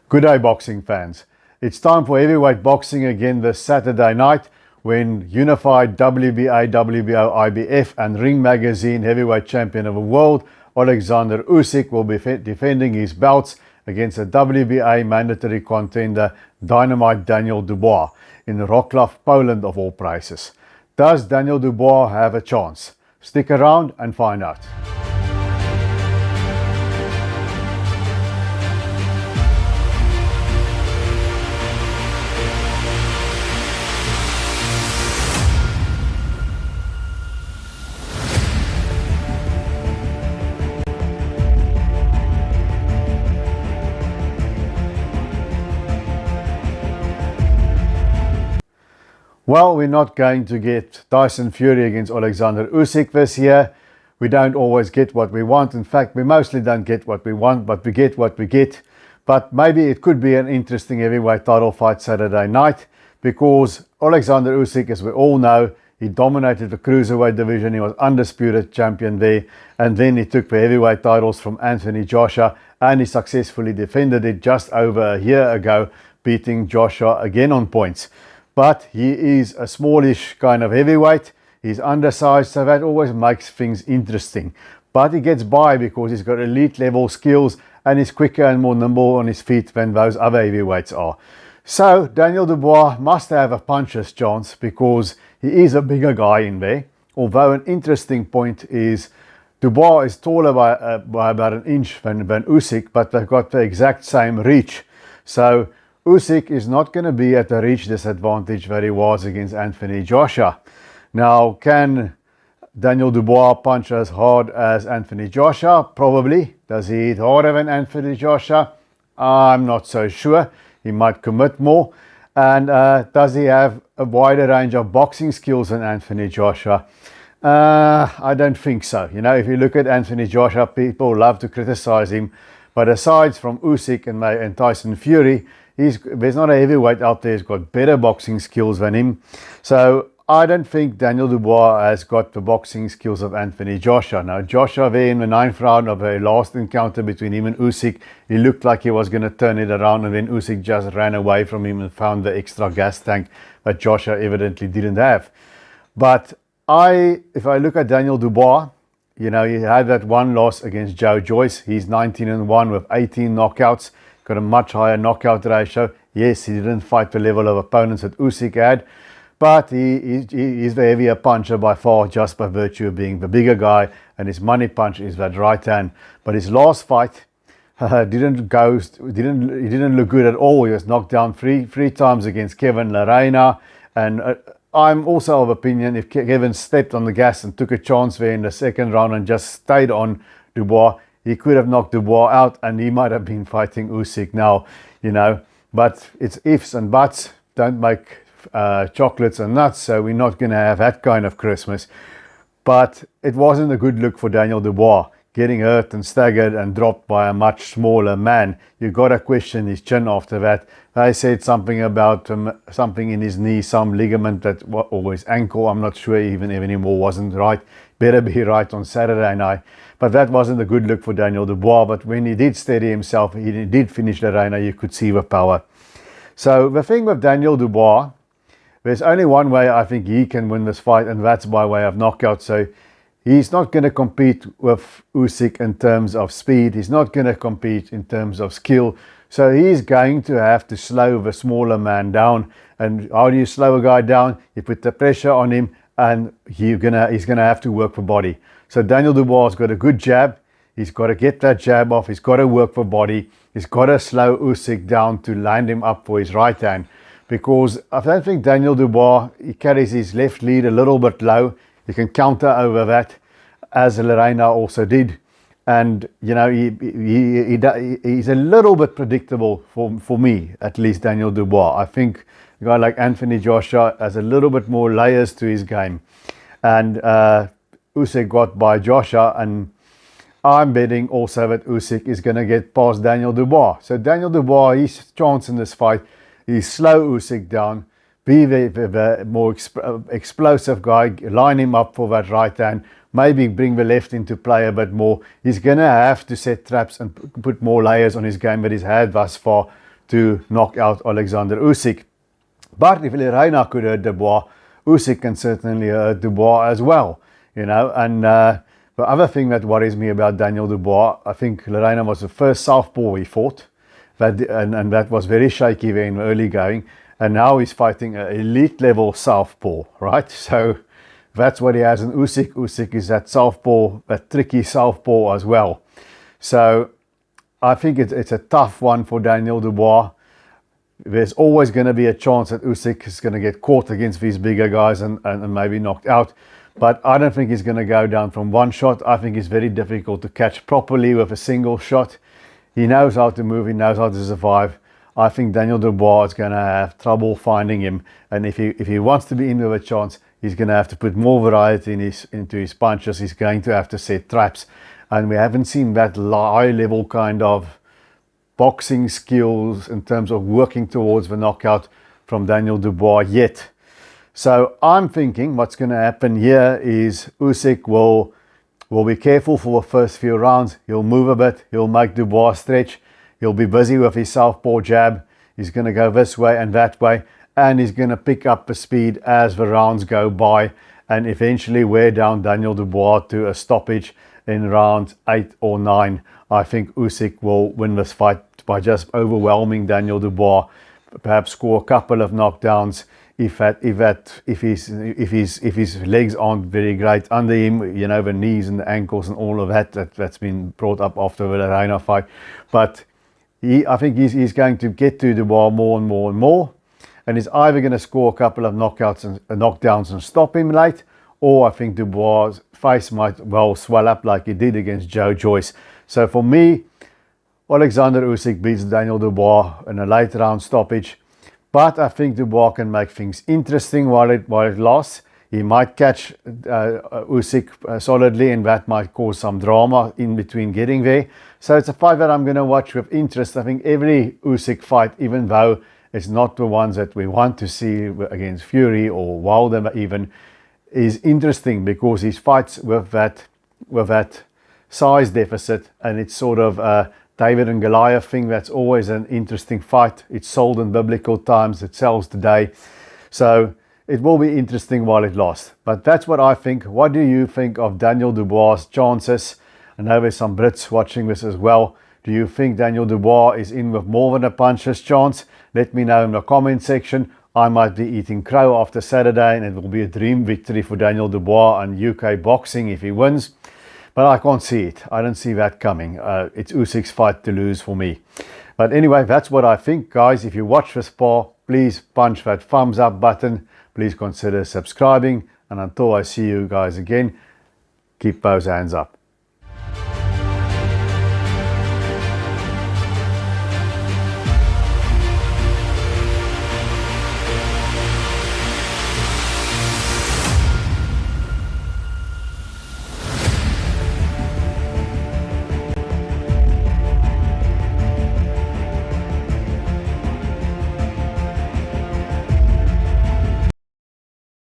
Good day, boxing fans. It's time for heavyweight boxing again this Saturday night when unified WBA, WBO, IBF and Ring Magazine heavyweight champion of the world, Oleksandr Usyk, will be defending his belts against a WBA mandatory contender, Dynamite Daniel Dubois, in Wrocław, Poland of all places. Does Daniel Dubois have a chance? Stick around and find out. Well, we're not going to get Tyson Fury against Oleksandr Usyk this year. We don't always get what we want. In fact, we mostly don't get what we want, but we get what we get. But maybe it could be an interesting heavyweight title fight Saturday night because Oleksandr Usyk, as we all know, he dominated the cruiserweight division. He was undisputed champion there. And then he took the heavyweight titles from Anthony Joshua and he successfully defended it just over a year ago, beating Joshua again on points. But he is a smallish kind of heavyweight. He's undersized, so that always makes things interesting. But he gets by because he's got elite level skills and he's quicker and more nimble on his feet than those other heavyweights are. So Daniel Dubois must have a puncher's chance because he is a bigger guy in there. Although an interesting point is Dubois is taller by about an inch than Usyk, but they've got the exact same reach. So Usyk is not going to be at the reach disadvantage that he was against Anthony Joshua. Now, can Daniel Dubois punch as hard as Anthony Joshua? Probably. Does he hit harder than Anthony Joshua? I'm not so sure. He might commit more. And does he have a wider range of boxing skills than Anthony Joshua? I don't think so. You know, if you look at Anthony Joshua, people love to criticize him. But aside from Usyk and Tyson Fury, there's not a heavyweight out there who's got better boxing skills than him. So I don't think Daniel Dubois has got the boxing skills of Anthony Joshua. Now, Joshua there in the 9th round of a last encounter between him and Usyk, he looked like he was going to turn it around, and then Usyk just ran away from him and found the extra gas tank that Joshua evidently didn't have. But if I look at Daniel Dubois, you know, he had that one loss against Joe Joyce. He's 19-1 with 18 knockouts. Got a much higher knockout ratio. Yes, he didn't fight the level of opponents that Usyk had, but he's the heavier puncher by far, just by virtue of being the bigger guy, and his money punch is that right hand. But his last fight didn't look good at all. He was knocked down three times against Kevin Lerena, and I'm also of opinion if Kevin stepped on the gas and took a chance there in the 2nd round and just stayed on Dubois, he could have knocked Dubois out and he might have been fighting Usyk now, you know. But it's ifs and buts. Don't make chocolates and nuts, so we're not going to have that kind of Christmas. But it wasn't a good look for Daniel Dubois, getting hurt and staggered and dropped by a much smaller man. You got to question his chin after that. They said something about something in his knee, some ligament or his ankle. I'm not sure even anymore, wasn't right. Better be right on Saturday night. But that wasn't a good look for Daniel Dubois. But when he did steady himself, he did finish the arena, you could see the power. So the thing with Daniel Dubois, there's only one way I think he can win this fight, and that's by way of knockout. So he's not going to compete with Usyk in terms of speed. He's not going to compete in terms of skill. So he's going to have to slow the smaller man down. And how do you slow a guy down? You put the pressure on him, and he's gonna have to work for body. So Daniel Dubois has got a good jab. He's got to get that jab off. He's got to work for body. He's got to slow Usyk down to land him up for his right hand. Because I don't think Daniel Dubois, he carries his left lead a little bit low. He can counter over that, as Lerena also did. And, you know, he's a little bit predictable for me, at least Daniel Dubois. I think a guy like Anthony Joshua has a little bit more layers to his game. And Usyk got by Joshua, and I'm betting also that Usyk is going to get past Daniel Dubois. So Daniel Dubois, his chance in this fight is slow Usyk down, be the more explosive guy, line him up for that right hand, maybe bring the left into play a bit more. He's going to have to set traps and put more layers on his game that he's had thus far to knock out Oleksandr Usyk. But if Lerena could hurt Dubois, Usyk can certainly hurt Dubois as well, you know. And the other thing that worries me about Daniel Dubois, I think Lerena was the first southpaw he fought, and that was very shaky there in early going. And now he's fighting an elite level southpaw, right? So that's what he has in Usyk. Usyk is that southpaw, that tricky southpaw as well. So I think it's a tough one for Daniel Dubois. There's always going to be a chance that Usyk is going to get caught against these bigger guys and maybe knocked out. But I don't think he's going to go down from one shot. I think it's very difficult to catch properly with a single shot. He knows how to move. He knows how to survive. I think Daniel Dubois is going to have trouble finding him. And if he wants to be in with a chance, he's going to have to put more variety into his punches. He's going to have to set traps. And we haven't seen that high level kind of boxing skills in terms of working towards the knockout from Daniel Dubois yet. So I'm thinking what's going to happen here is Usyk will be careful for the first few rounds. He'll move a bit. He'll make Dubois stretch. He'll be busy with his southpaw jab. He's going to go this way and that way. And he's going to pick up the speed as the rounds go by and eventually wear down Daniel Dubois to a stoppage in round 8 or 9. I think Usyk will win this fight by just overwhelming Daniel Dubois. Perhaps score a couple of knockdowns if his legs aren't very great under him, you know, the knees and the ankles and all of that's been brought up after the Lerena fight. But I think he's going to get to Dubois more and more and more, and he's either going to score a couple of knockdowns and stop him late, or I think Dubois' face might well swell up like he did against Joe Joyce. So for me, Oleksandr Usyk beats Daniel Dubois in a late round stoppage. But I think Dubois can make things interesting while it lasts. He might catch Usyk solidly, and that might cause some drama in between getting there. So it's a fight that I'm going to watch with interest. I think every Usyk fight, even though it's not the ones that we want to see against Fury or Wilder even, is interesting because he fights with that size deficit, and it's sort of a David and Goliath thing. That's always an interesting fight. It's sold in biblical times. It sells today. So it will be interesting while it lasts. But that's what I think. What do you think of Daniel Dubois' chances? I know there's some Brits watching this as well. Do you think Daniel Dubois is in with more than a puncher's chance? Let me know in the comment section. I might be eating crow after Saturday, and it will be a dream victory for Daniel Dubois and UK boxing if he wins. But I can't see it. I don't see that coming. It's Usyk's fight to lose for me. But anyway, that's what I think, guys. If you watch this spar, please punch that thumbs up button. Please consider subscribing. And until I see you guys again, keep those hands up.